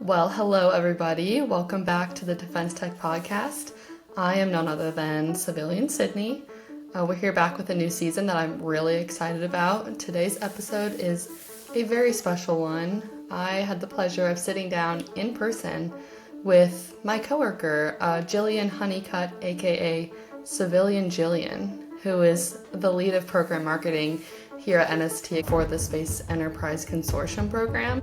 Well, hello everybody. Welcome back to the Defense Tech Podcast. I am none other than Civilian Sydney. We're here back with a new season that I'm really excited about. Today's episode is a very special one. I had the pleasure of sitting down in person with my coworker, Jillian Honeycutt, aka Civilian Jillian, who is the lead of program marketing here at NSTXL for the Space Enterprise Consortium program.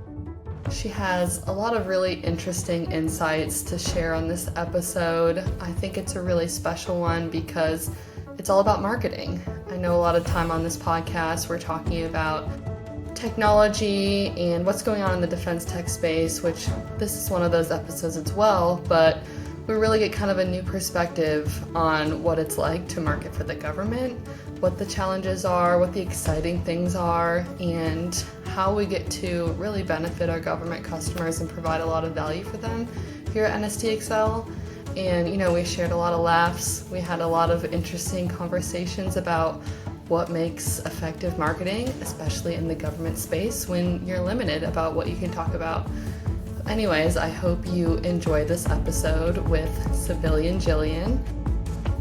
She has a lot of really interesting insights to share on this episode. I think it's a really special one because it's all about marketing. I know a lot of time on this podcast we're talking about technology and what's going on in the defense tech space, which this is one of those episodes as well, but we really get kind of a new perspective on what it's like to market for the government, what the challenges are, what the exciting things are, and how we get to really benefit our government customers and provide a lot of value for them here at NSTXL. And, we shared a lot of laughs. We had a lot of interesting conversations about what makes effective marketing, especially in the government space when you're limited about what you can talk about. Anyways, I hope you enjoy this episode with Civilian Jillian.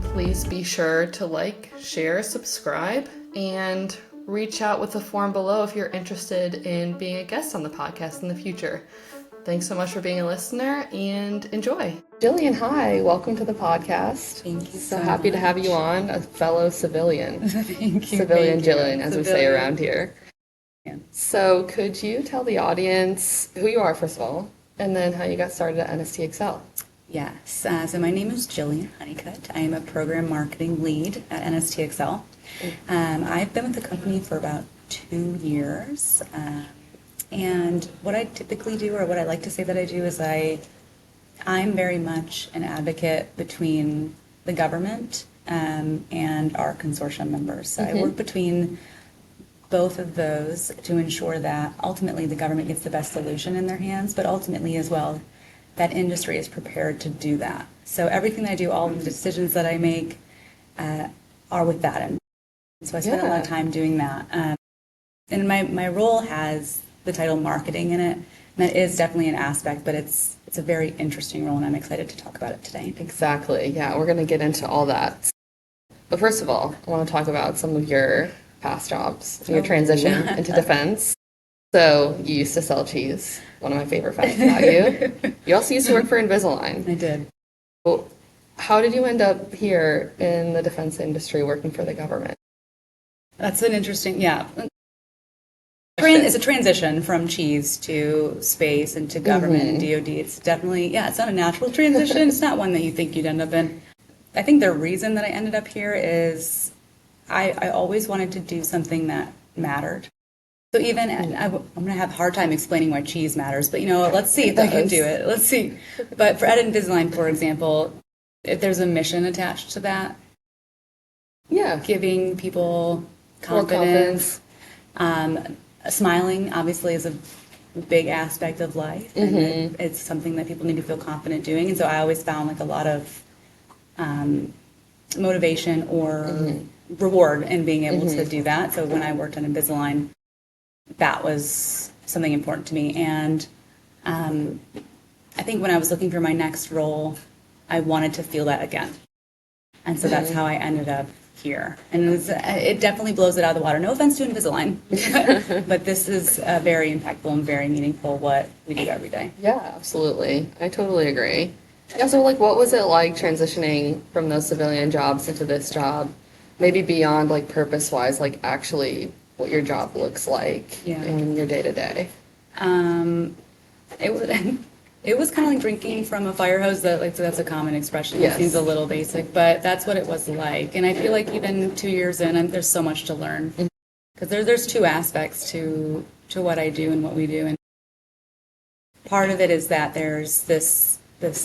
Please be sure to like, share, subscribe, and reach out with the form below if you're interested in being a guest on the podcast in the future. Thanks so much for being a listener and enjoy. Jillian, hi. Welcome to the podcast. Thank you so happy to have you on, a fellow civilian. Thank you. Civilian Jillian, as we say around here. Yeah. So could you tell the audience who you are, first of all, and then how you got started at NSTXL? Yes. So my name is Jillian Honeycutt. I am a program marketing lead at NSTXL. I've been with the company for about 2 years. And what I typically do, or what I like to say that I do, is I'm very much an advocate between the government and our consortium members. So I work between both of those to ensure that ultimately the government gets the best solution in their hands, but ultimately as well that industry is prepared to do that. So everything that I do, all the decisions that I make are with that. And so I spend a lot of time doing that. And my role has the title marketing in it. And that is definitely an aspect, but it's a very interesting role, and I'm excited to talk about it today. Exactly. Yeah, we're going to get into all that. But first of all, I want to talk about some of your past jobs, your transition into defense. So you used to sell cheese, one of my favorite facts about you. You also used to work for Invisalign. I did. Well, how did you end up here in the defense industry working for the government? That's an interesting, It's a transition from cheese to space and to government and DoD. It's definitely, it's not a natural transition. It's not one that you think you'd end up in. I think the reason that I ended up here is I always wanted to do something that mattered. So even, I'm going to have a hard time explaining why cheese matters, but let's see if I can do it. Let's see. But at Invisalign, for example, if there's a mission attached to that, giving people confidence. Smiling, obviously, is a big aspect of life, and it's something that people need to feel confident doing. And so I always found a lot of motivation or reward in being able to do that. So when I worked on Invisalign, that was something important to me. And I think when I was looking for my next role, I wanted to feel that again. And so that's how I ended up here. And it definitely blows it out of the water. No offense to Invisalign, but this is very impactful and very meaningful what we do every day. Yeah, absolutely. I totally agree. Yeah, so what was it like transitioning from those civilian jobs into this job? Maybe beyond purpose-wise, actually what your job looks like in your day-to-day. It was kind of like drinking from a fire hose. So that's a common expression. Yes. It seems a little basic, but that's what it was like. And I feel like even 2 years in, there's so much to learn. Because there's two aspects to what I do and what we do. And part of it is that there's this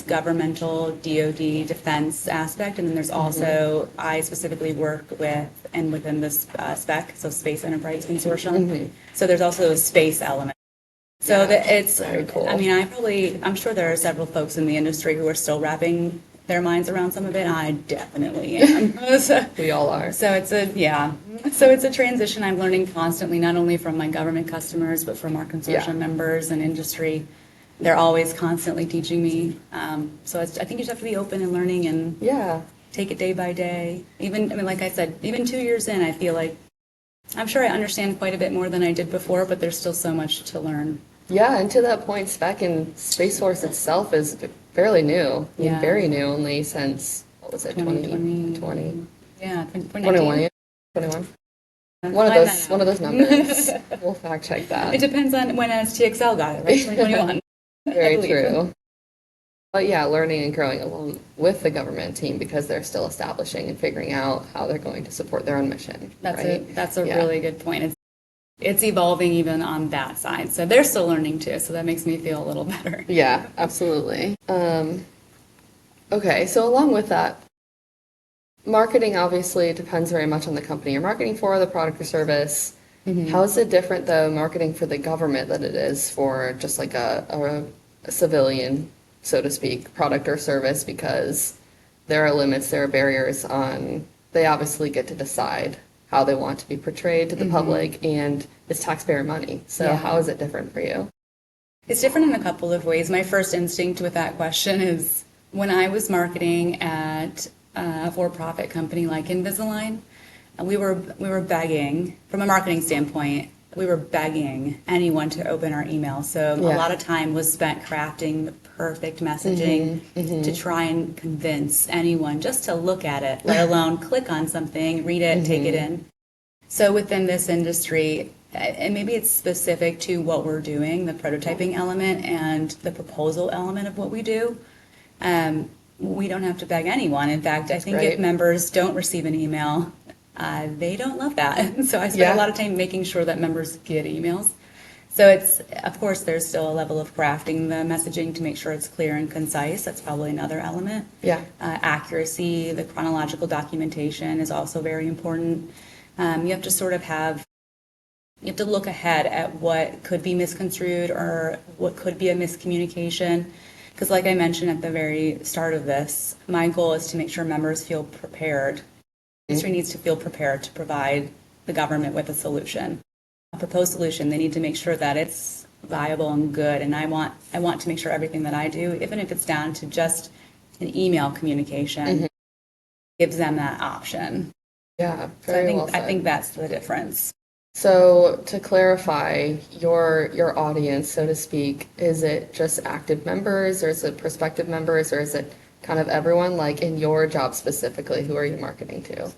governmental DoD defense aspect, and then there's also, I specifically work with and within this SpEC, so Space Enterprise Consortium. So there's also a space element. So it's very cool. I'm sure there are several folks in the industry who are still wrapping their minds around some of it. I definitely am. We all are. So it's a transition I'm learning constantly, not only from my government customers, but from our consortium members and industry. they're always constantly teaching me. So I think you just have to be open and learning and take it day by day. Even, I mean, like I said, even 2 years in, I feel like I'm sure I understand quite a bit more than I did before, but there's still so much to learn. Yeah, and to that point, SpEC and Space Force itself is fairly new. I mean, very new, only since, what was it, 2020? Yeah, 21, yeah. 21. One of those numbers. We'll fact check that. It depends on when NSTXL got it, right? 2021. Very true. But yeah, learning and growing along with the government team because they're still establishing and figuring out how they're going to support their own mission. That's a really good point. It's evolving even on that side. So they're still learning too. So that makes me feel a little better. Yeah, absolutely. Okay, so along with that, marketing obviously depends very much on the company you're marketing for, the product or service. How is it different, though, marketing for the government than it is for just like a civilian, so to speak, product or service? Because there are limits, there are barriers on, they obviously get to decide how they want to be portrayed to the public, and it's taxpayer money. So how is it different for you? It's different in a couple of ways. My first instinct with that question is when I was marketing at a for-profit company like Invisalign, we were begging, from a marketing standpoint, we were begging anyone to open our email. So a lot of time was spent crafting the perfect messaging to try and convince anyone just to look at it, let alone click on something, read it, take it in. So within this industry, and maybe it's specific to what we're doing, the prototyping element and the proposal element of what we do, we don't have to beg anyone. In fact, I think if members don't receive an email, they don't love that. So I spend a lot of time making sure that members get emails. So it's, of course, there's still a level of crafting the messaging to make sure it's clear and concise. That's probably another element. Accuracy, the chronological documentation is also very important. You have to sort of you have to look ahead at what could be misconstrued or what could be a miscommunication. Because like I mentioned at the very start of this, my goal is to make sure members feel prepared. The industry needs to feel prepared to provide the government with a solution, a proposed solution. They need to make sure that it's viable and good. And I want to make sure everything that I do, even if it's down to just an email communication, gives them that option. Yeah, so I think that's the difference. So to clarify, your audience, so to speak, is it just active members, or is it prospective members, or is it kind of everyone? Like in your job specifically, who are you marketing to?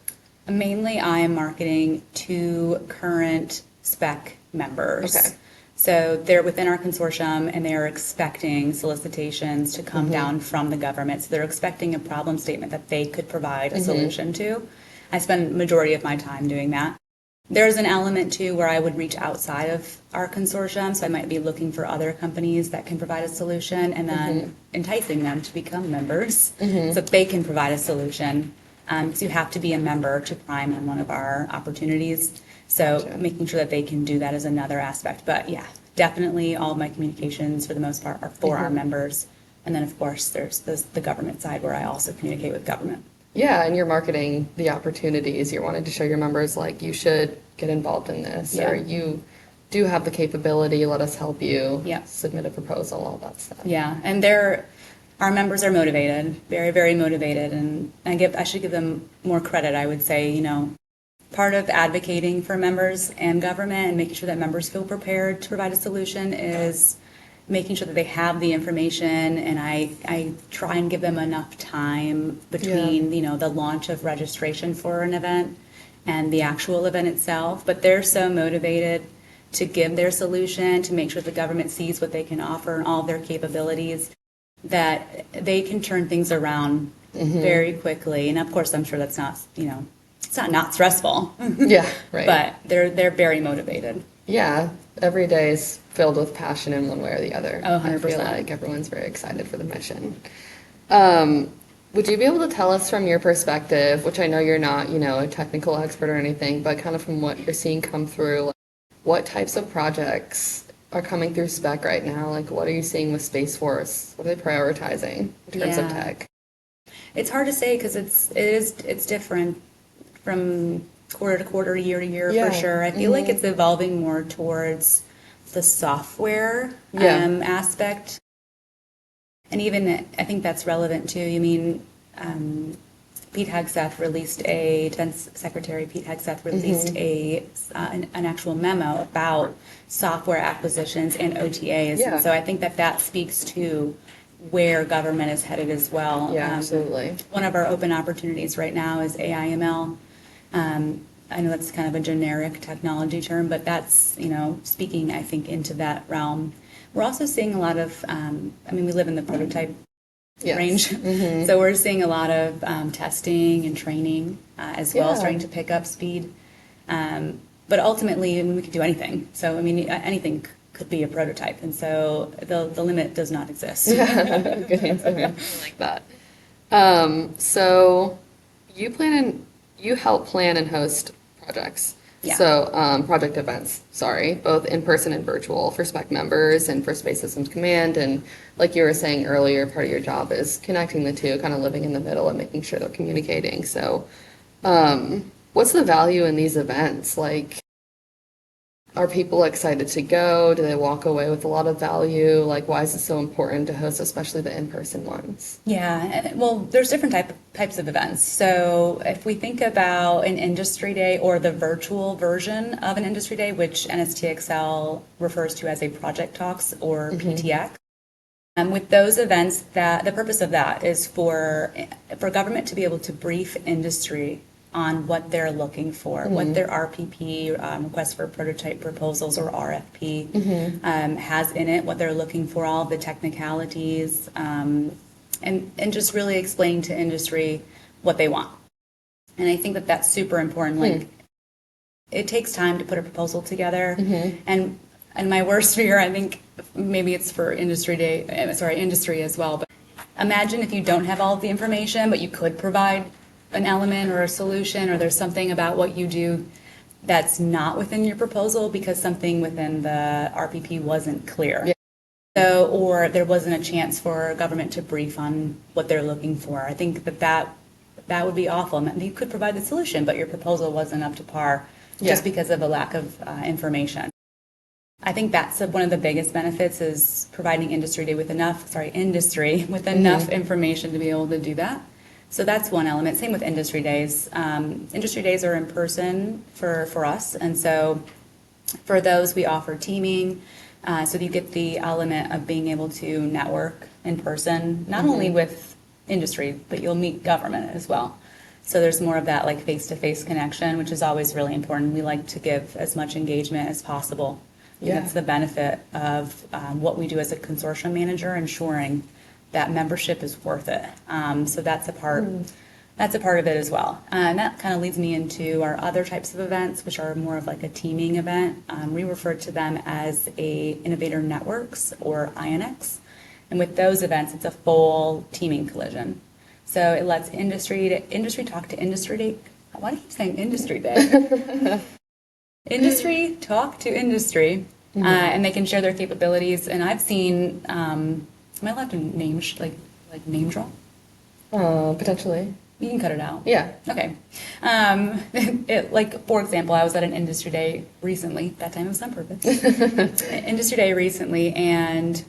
Mainly, I am marketing to current SpEC members. Okay. So they're within our consortium, and they are expecting solicitations to come down from the government. So they're expecting a problem statement that they could provide a solution to. I spend the majority of my time doing that. There's an element, too, where I would reach outside of our consortium, so I might be looking for other companies that can provide a solution and then enticing them to become members so that they can provide a solution. So you have to be a member to prime on one of our opportunities. So making sure that they can do that is another aspect. But, yeah, definitely all of my communications, for the most part, are for our members. And then, of course, there's the government side where I also communicate with government. Yeah, and you're marketing the opportunities. You're wanting to show your members, like, you should get involved in this, or you do have the capability, let us help you submit a proposal, all that stuff. Yeah, and our members are motivated, very, very motivated, and I should give them more credit, I would say. Part of advocating for members and government and making sure that members feel prepared to provide a solution is making sure that they have the information, and I try and give them enough time between the launch of registration for an event and the actual event itself. But they're so motivated to give their solution, to make sure the government sees what they can offer and all their capabilities, that they can turn things around very quickly. And of course, I'm sure that's not it's not stressful. Yeah, right. But they're very motivated. Yeah, every day is filled with passion in one way or the other. Oh, 100%. I feel like everyone's very excited for the mission. Would you be able to tell us from your perspective, which I know you're not, a technical expert or anything, but kind of from what you're seeing come through, like, what types of projects are coming through SpEC right now? Like, what are you seeing with Space Force? What are they prioritizing in terms of tech? It's hard to say because it's different from quarter to quarter, year to year, for sure. I feel like it's evolving more towards the software aspect And even, I think that's relevant too. You mean, Pete Hegseth released Defense Secretary Pete Hegseth released an actual memo about software acquisitions and OTAs. Yeah. And so I think that speaks to where government is headed as well. Yeah, absolutely. One of our open opportunities right now is AI/ML. I know that's kind of a generic technology term, but that's, speaking, I think, into that realm. We're also seeing a lot of, we live in the prototype range. So we're seeing a lot of testing and training as well, starting to pick up speed. But ultimately, we could do anything. So, anything could be a prototype. And so the limit does not exist. Yeah, good answer. I like that. So you help plan and host projects. Yeah. So project events, both in person and virtual for SpEC members and for Space Systems Command. And like you were saying earlier, part of your job is connecting the two, kind of living in the middle and making sure they're communicating. So what's the value in these events? Like, are people excited to go? Do they walk away with a lot of value? Like, why is it so important to host, especially the in-person ones? Yeah, well, there's different types of events. So if we think about an industry day or the virtual version of an industry day, which NSTXL refers to as a project talks or PTX, with those events, the purpose of that is for government to be able to brief industry on what they're looking for, what their RPP, request for prototype proposals, or RFP, has in it, what they're looking for, all of the technicalities, and just really explaining to industry what they want. And I think that's super important. Like, it takes time to put a proposal together, and my worst fear, I think, maybe it's for industry as well, but imagine if you don't have all of the information, but you could provide an element or a solution, or there's something about what you do that's not within your proposal because something within the RPP wasn't clear. Yeah. So, or there wasn't a chance for government to brief on what they're looking for. I think that would be awful. You could provide the solution, but your proposal wasn't up to par just because of a lack of information. I think that's one of the biggest benefits, is providing industry with enough information to be able to do that. So that's one element. Same with industry days. Industry days are in person for us, and so for those we offer teaming, so that you get the element of being able to network in person, not only with industry, but you'll meet government as well. So there's more of that like face-to-face connection, which is always really important. We like to give as much engagement as possible. Yeah. That's the benefit of what we do as a consortium manager, ensuring that membership is worth it. So that's a part. That's a part of it as well. And that kind of leads me into our other types of events, which are more of like a teaming event. We refer to them as Innovator Networks, or INX. And with those events, it's a full teaming collision. So it lets industry talk to industry day. Why do you keep saying industry day? Industry talk to industry, and they can share their capabilities. And I've seen, am I allowed to name drop? Potentially. You can cut it out. Yeah. Okay. For example, I was at an industry day recently. That time it was on purpose. Industry day recently, and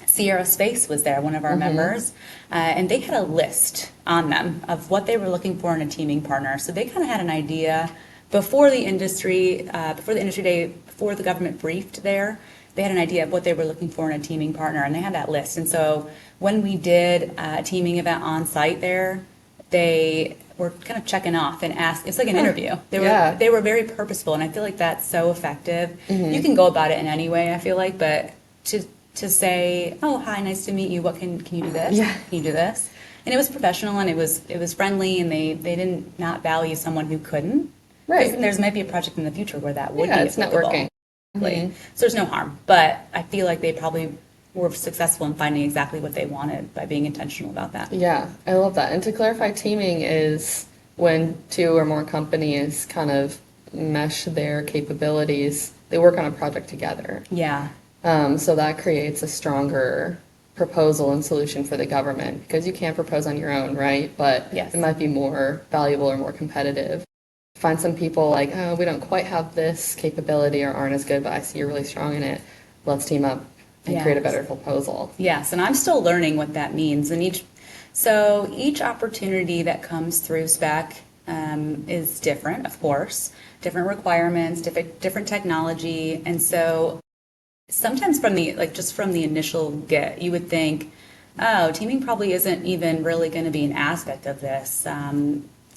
Sierra Space was there, one of our members, and they had a list on them of what they were looking for in a teaming partner. So they kind of had an idea before the industry day, before the government briefed there. They had an idea of what they were looking for in a teaming partner, and they had that list. And so when we did a teaming event on site there, they were kind of checking off and asked. It's like an interview. They were very purposeful, and I feel like that's so effective. You can go about it in any way, I feel like, but to say, oh, hi, nice to meet you. What can you do this? Yeah. Can you do this? And it was professional, and it was friendly, and they didn't not value someone who couldn't. Right. There might be a project in the future where that would be it's networking. So there's no harm, but I feel like they probably were successful in finding exactly what they wanted by being intentional about that. Yeah, I love that. And to clarify, teaming is when two or more companies kind of mesh their capabilities, they work on a project together. Yeah. So that creates a stronger proposal and solution for the government, because you can't propose on your own, right? But it might be more valuable or more competitive. Find some people like, oh, we don't quite have this capability or aren't as good, but I see you're really strong in it. Let's team up. and create a better proposal. Yes, and I'm still learning what that means. And each opportunity that comes through SpEC is different, of course, different requirements, different technology, and so sometimes from the initial get, you would think, oh, teaming probably isn't even really going to be an aspect of this.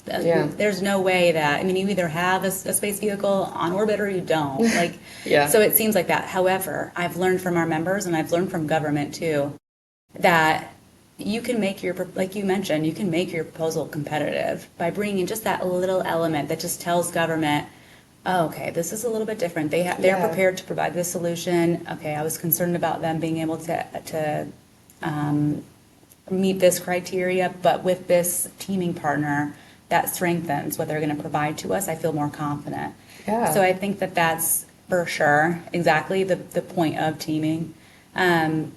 There's no way that, you either have a space vehicle on orbit or you don't. So it seems like that. However, I've learned from our members, and I've learned from government too, that you can make like you mentioned, you can make your proposal competitive by bringing just that little element that just tells government, oh, okay, this is a little bit different. They're prepared to provide this solution. Okay, I was concerned about them being able to meet this criteria, but with this teaming partner, that strengthens what they're going to provide to us. I feel more confident. Yeah. So I think that that's for sure exactly the point of teaming. And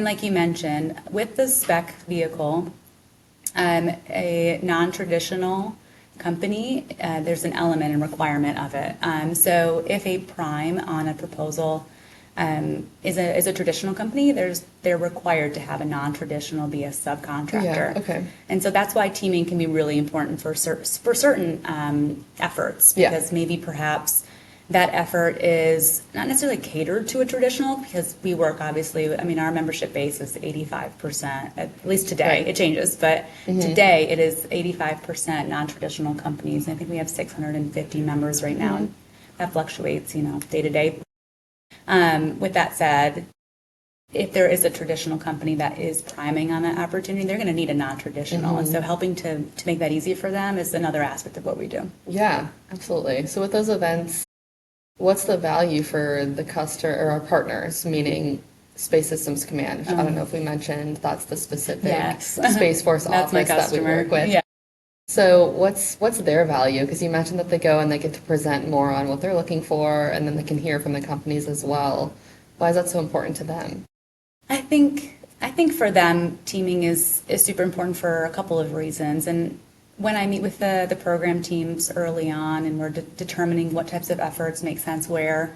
like you mentioned, with the SpEC vehicle, a non-traditional company, there's an element and requirement of it. So if a prime on a proposal is a traditional company, they're required to have a non-traditional be a subcontractor. Yeah, okay. And so that's why teaming can be really important for certain efforts, because maybe perhaps that effort is not necessarily catered to a traditional, because we work, obviously, our membership base is 85%, at least today. Right. It changes, but today it is 85% non-traditional companies. I think we have 650 members right now, and that fluctuates, day to day. With that said, if there is a traditional company that is priming on that opportunity, they're going to need a non-traditional. And so helping to make that easy for them is another aspect of what we do. Yeah, absolutely. So with those events, what's the value for the customer or our partners, meaning Space Systems Command? I don't know if we mentioned that's the specific Space Force office that we work with. Yeah. So what's their value? Because you mentioned that they go and they get to present more on what they're looking for, and then they can hear from the companies as well. Why is that so important to them? I think for them, teaming is super important for a couple of reasons. And when I meet with the program teams early on, and we're determining what types of efforts make sense where,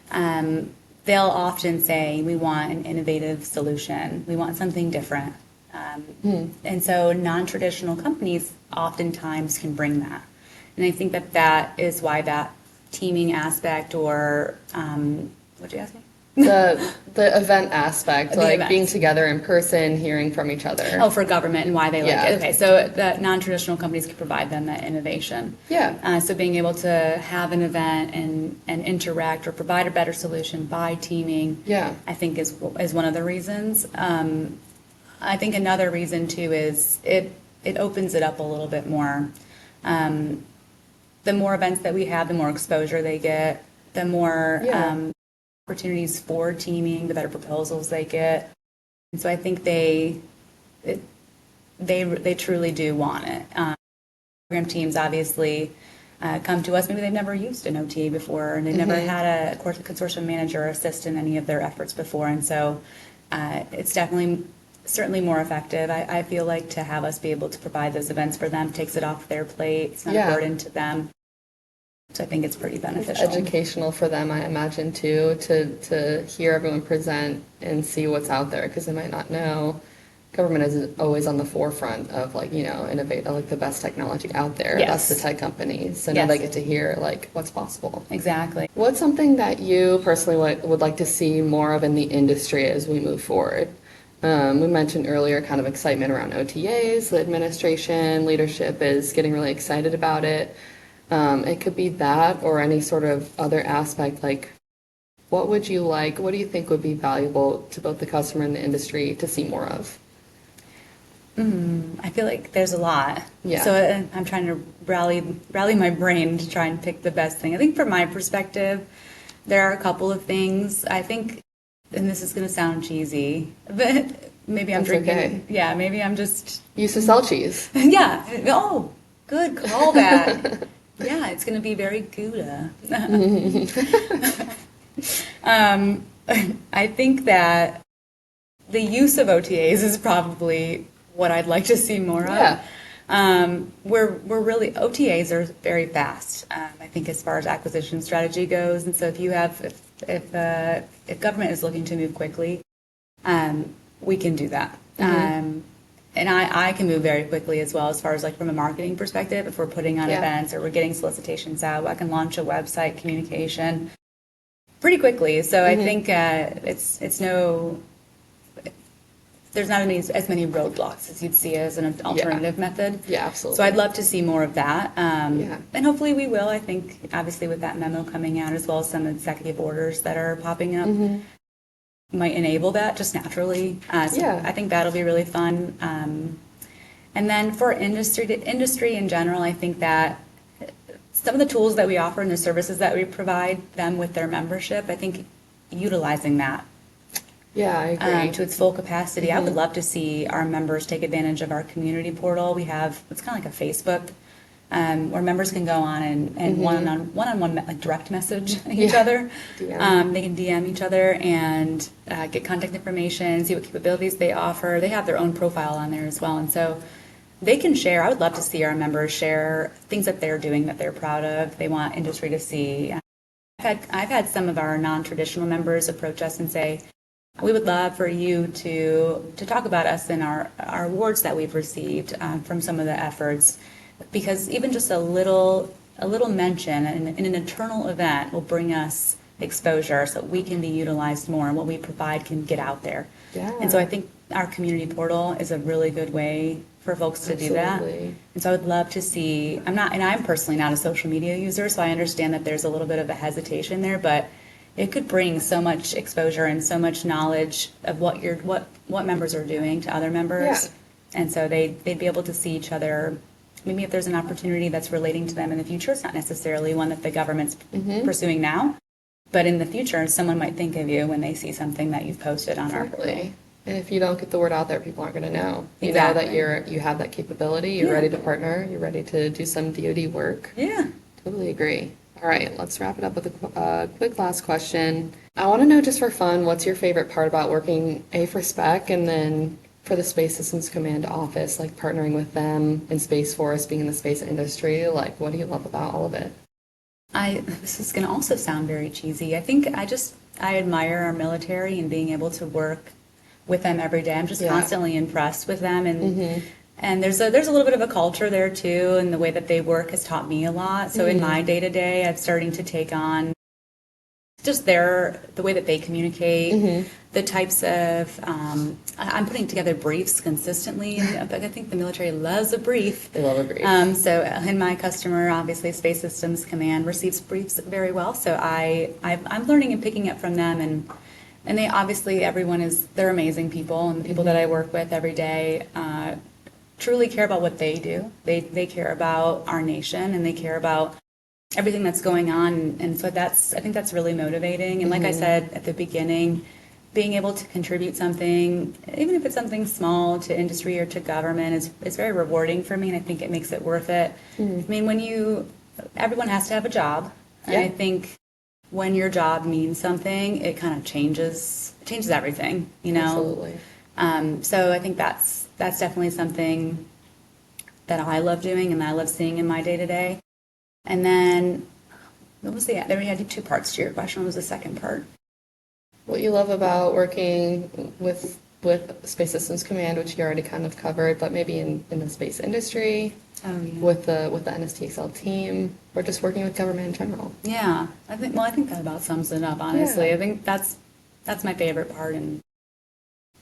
they'll often say, we want an innovative solution. We want something different. And so non-traditional companies oftentimes can bring that. And I think that is why that teaming aspect, or what'd you ask me? The event aspect, being together in person, hearing from each other. Oh, for government and why they like it. Okay, so the non-traditional companies can provide them that innovation. Yeah. So being able to have an event and interact or provide a better solution by teaming, I think is one of the reasons. I think another reason too is it opens it up a little bit more. The more events that we have, the more exposure they get, the more opportunities for teaming, the better proposals they get. And so I think they truly do want it. Program teams obviously come to us. Maybe they've never used an OTA before, and they've never had a consortium manager assist in any of their efforts before. And so it's certainly more effective. I feel like to have us be able to provide those events for them takes it off their plate. It's not a burden to them. So I think it's pretty beneficial. It's educational for them, I imagine, too, to hear everyone present and see what's out there, because they might not know. Government is always on the forefront of, innovate, the best technology out there. Yes. That's the tech companies. So now they get to hear, what's possible. Exactly. What's something that you personally would like to see more of in the industry as we move forward? We mentioned earlier kind of excitement around OTAs. The administration, leadership is getting really excited about it. It could be that or any sort of other aspect, what do you think would be valuable to both the customer and the industry to see more of? I feel like there's a lot. Yeah. So I'm trying to rally my brain to try and pick the best thing. I think from my perspective, there are a couple of things. I think, and this is going to sound cheesy, but maybe I'm drinking. Okay. Yeah, maybe I'm just... You used to sell cheese. Yeah. Oh, good callback. Yeah, it's going to be very Gouda. I think that the use of OTAs is probably what I'd like to see more of. We're really, OTAs are very fast, I think, as far as acquisition strategy goes. And so if government is looking to move quickly, we can do that. And I can move very quickly as well, as far as like from a marketing perspective. If we're putting on events or we're getting solicitations out, I can launch a website communication pretty quickly. So I think there's not as many roadblocks as you'd see as an alternative method. Yeah, absolutely. So I'd love to see more of that. And hopefully we will. I think obviously with that memo coming out, as well as some executive orders that are popping up, might enable that just naturally. So I think that'll be really fun. And then for industry in general, I think that some of the tools that we offer and the services that we provide them with their membership, I think utilizing that I agree. to its full capacity. I would love to see our members take advantage of our community portal. We have, it's kind of like a Facebook, where members can go on and one-on-one like direct message each other. They can DM each other and get contact information, see what capabilities they offer. They have their own profile on there as well, and so they can share. I would love to see our members share things that they're doing that they're proud of. They want industry to see. I've had some of our non-traditional members approach us and say, we would love for you to talk about us and our awards that we've received from some of the efforts, because even just a little mention in an internal event will bring us exposure so we can be utilized more and what we provide can get out there. And so I think our community portal is a really good way for folks to do that. And so I would love to see, I'm personally not a social media user, so I understand that there's a little bit of a hesitation there, but it could bring so much exposure and so much knowledge of what members are doing to other members. And so they'd be able to see each other. Maybe if there's an opportunity that's relating to them in the future, it's not necessarily one that the government's pursuing now, but in the future, someone might think of you when they see something that you've posted on our portal. And if you don't get the word out there, people aren't going to know. You know that you have that capability, you're ready to partner, you're ready to do some DoD work. Totally agree. All right, let's wrap it up with a quick last question. I want to know, just for fun, what's your favorite part about working for SpEC and then for the Space Systems Command Office, like partnering with them in Space Force, being in the space industry? Like, what do you love about all of it? This is going to also sound very cheesy. I think I admire our military and being able to work with them every day. I'm just constantly impressed with them, and there's a little bit of a culture there too, and the way that they work has taught me a lot. So in my day-to-day, I'm starting to take on just the way that they communicate, the types of, I'm putting together briefs consistently. I think the military loves a brief. They love a brief. So and my customer, obviously Space Systems Command, receives briefs very well. So I'm learning and picking up from them, and they obviously, they're amazing people, and the people that I work with every day truly care about what they do. They care about our nation, and they care about everything that's going on, and so I think that's really motivating. And like I said at the beginning, being able to contribute something, even if it's something small, to industry or to government is very rewarding for me, and I think it makes it worth it. I mean, everyone has to have a job, and I think when your job means something, it kind of changes everything, you know. Absolutely. So I think that's definitely something that I love doing and I love seeing in my day-to-day. And then, then we had two parts to your question. What was the second part? What you love about working with Space Systems Command, which you already kind of covered, but maybe in the space industry, with the NSTXL team, or just working with government in general. Yeah, I think that about sums it up, honestly. I think that's my favorite part, and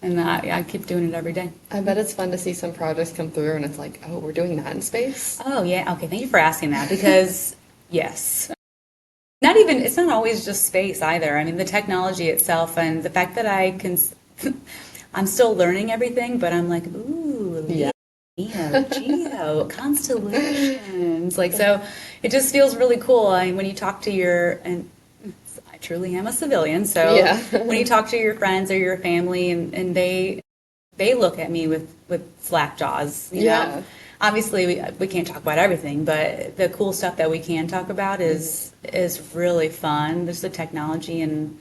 I keep doing it every day. I bet it's fun to see some projects come through and it's like, oh, we're doing that in space? Oh, yeah. Okay, thank you for asking that, because, yes. It's not always just space either. I mean, the technology itself and the fact that I'm still learning everything, but I'm like, ooh, geo, constellations. Like, so it just feels really cool. When you talk to and I truly am a civilian, so when you talk to your friends or your family and they look at me with slack jaws, you know? Obviously we can't talk about everything, but the cool stuff that we can talk about is really fun. There's the technology, and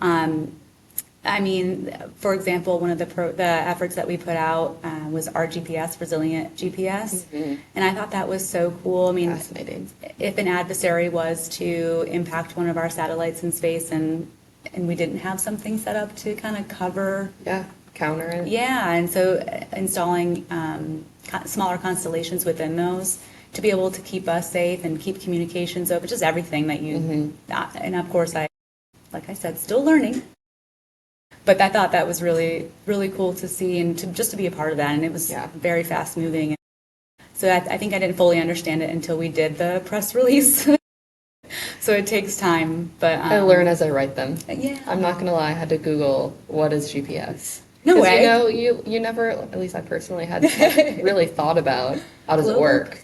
I mean, for example, one of the efforts that we put out was our GPS, Resilient GPS, and I thought that was so cool. I mean, fascinating. If an adversary was to impact one of our satellites in space and we didn't have something set up to kind of cover. Yeah, counter it. Yeah, and so installing smaller constellations within those to be able to keep us safe and keep communications open, just everything that you, and of course like I said, still learning. But I thought that was really, really cool to see and just to be a part of that. And it was very fast moving. So I think I didn't fully understand it until we did the press release. So it takes time. But I learn as I write them. Yeah. I'm not going to lie. I had to Google what is GPS. No way. You never, at least I personally had really thought about how does it work.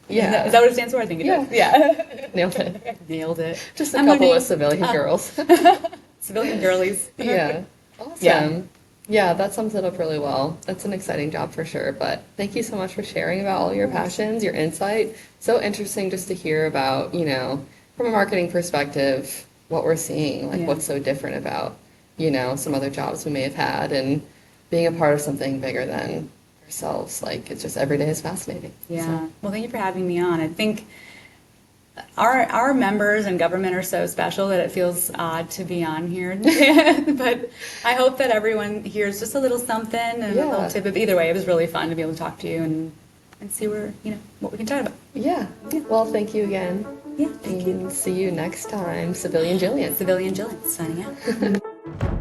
Yeah. Is that what it stands for? I think it does. Yeah. Nailed it. Nailed it. Just a couple of civilian girls. Civilian girlies. Yeah. Awesome. Yeah, that sums it up really well. That's an exciting job for sure. But thank you so much for sharing about all your passions, your insight. So interesting just to hear about, from a marketing perspective, what we're seeing, like what's so different about, some other jobs we may have had, and being a part of something bigger than ourselves. Like, it's just every day is fascinating. Yeah. So. Well, thank you for having me on. I think our members and government are so special that it feels odd to be on here. But I hope that everyone hears just a little something and a little tip. But either way, it was really fun to be able to talk to you and see where, what we can chat about. Yeah. Well, thank you again. Yeah, thank you. See you next time. Civilian Jillian. Civilian Jillian, signing out.